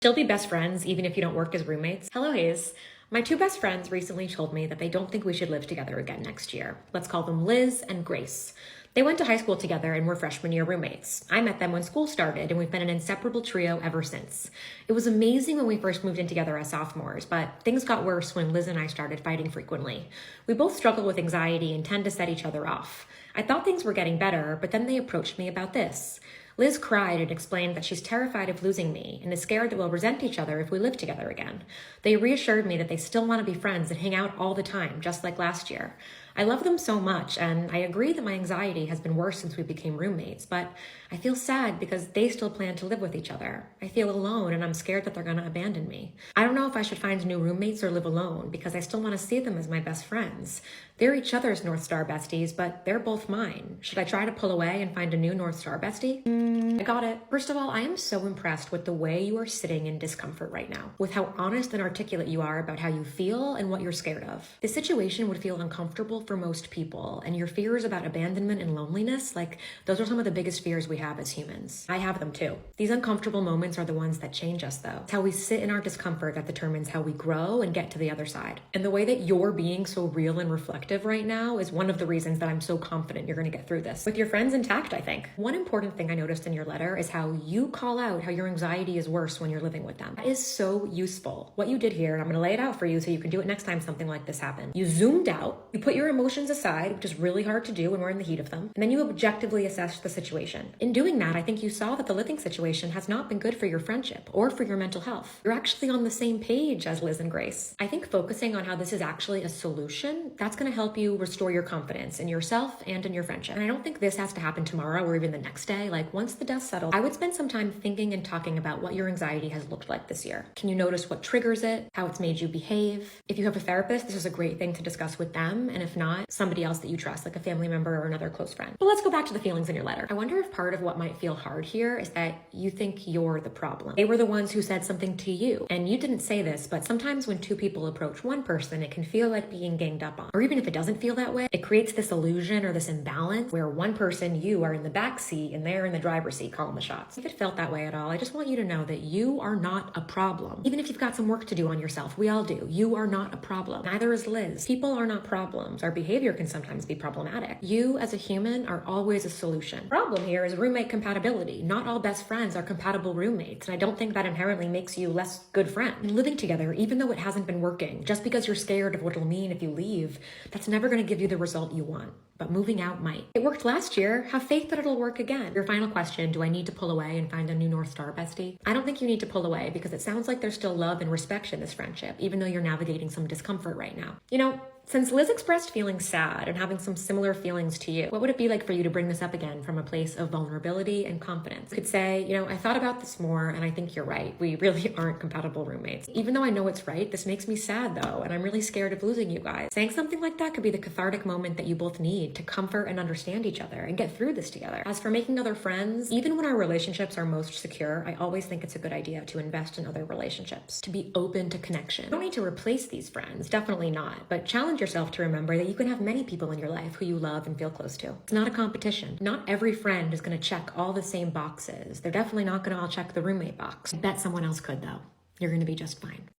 Still be best friends even if you don't work as roommates? Hello, Hayes. My two best friends recently told me that they don't think we should live together again next year. Let's call them Liz and Grace. They went to high school together and were freshman year roommates. I met them when school started, and we've been an inseparable trio ever since. It was amazing when we first moved in together as sophomores, but things got worse when Liz and I started fighting frequently. We both struggle with anxiety and tend to set each other off. I thought things were getting better, but then they approached me about this. Liz cried and explained that she's terrified of losing me and is scared that we'll resent each other if we live together again. They reassured me that they still want to be friends and hang out all the time, just like last year. I love them so much, and I agree that my anxiety has been worse since we became roommates, but I feel sad because they still plan to live with each other. I feel alone, and I'm scared that they're going to abandon me. I don't know if I should find new roommates or live alone because I still want to see them as my best friends. They're each other's North Star besties, but they're both mine. Should I try to pull away and find a new North Star bestie? I got it. First of all, I am so impressed with the way you are sitting in discomfort right now, with how honest and articulate you are about how you feel and what you're scared of. This situation would feel uncomfortable for most people, and your fears about abandonment and loneliness, those are some of the biggest fears we have as humans. I have them too. These uncomfortable moments are the ones that change us though. It's how we sit in our discomfort that determines how we grow and get to the other side. And the way that you're being so real and reflective right now is one of the reasons that I'm so confident you're going to get through this with your friends intact, I think. One important thing I noticed in your letter is how you call out how your anxiety is worse when you're living with them. That is so useful. What you did here, and I'm going to lay it out for you so you can do it next time something like this happens. You zoomed out, you put your emotions aside, which is really hard to do when we're in the heat of them, and then you objectively assessed the situation. In doing that, I think you saw that the living situation has not been good for your friendship or for your mental health. You're actually on the same page as Liz and Grace. I think focusing on how this is actually a solution, that's going to help you restore your confidence in yourself and in your friendship. And I don't think this has to happen tomorrow or even the next day. Once the dust settles, I would spend some time thinking and talking about what your anxiety has looked like this year. Can you notice what triggers it, how it's made you behave? If you have a therapist, this is a great thing to discuss with them, and if not, somebody else that you trust, like a family member or another close friend. But let's go back to the feelings in your letter. I wonder if part of what might feel hard here is that you think you're the problem. They were the ones who said something to you, and you didn't say this, but sometimes when two people approach one person, it can feel like being ganged up on. Or even if it doesn't feel that way, it creates this illusion or this imbalance where one person, you, are in the back seat and they're in the driver's seat calling the shots. If it felt that way at all, I just want you to know that you are not a problem. Even if you've got some work to do on yourself, we all do. You are not a problem. Neither is Liz. People are not problems. Our behavior can sometimes be problematic. You as a human are always a solution. The problem here is roommate compatibility. Not all best friends are compatible roommates, and I don't think that inherently makes you less good friend. And living together, even though it hasn't been working, just because you're scared of what it'll mean if you leave, that's never going to give you the result you want. But moving out might. It worked last year. Have faith that it'll work again. Your final question, do I need to pull away and find a new North Star bestie? I don't think you need to pull away because it sounds like there's still love and respect in this friendship, even though you're navigating some discomfort right now. Since Liz expressed feeling sad and having some similar feelings to you, what would it be like for you to bring this up again from a place of vulnerability and confidence? You could say, I thought about this more and I think you're right. We really aren't compatible roommates. Even though I know it's right, this makes me sad though, and I'm really scared of losing you guys. Saying something like that could be the cathartic moment that you both need to comfort and understand each other and get through this together. As for making other friends, even when our relationships are most secure, I always think it's a good idea to invest in other relationships, to be open to connection. You don't need to replace these friends, definitely not, but challenge yourself to remember that you can have many people in your life who you love and feel close to. It's not a competition. Not every friend is going to check all the same boxes. They're definitely not going to all check the roommate box. I bet someone else could though. You're going to be just fine.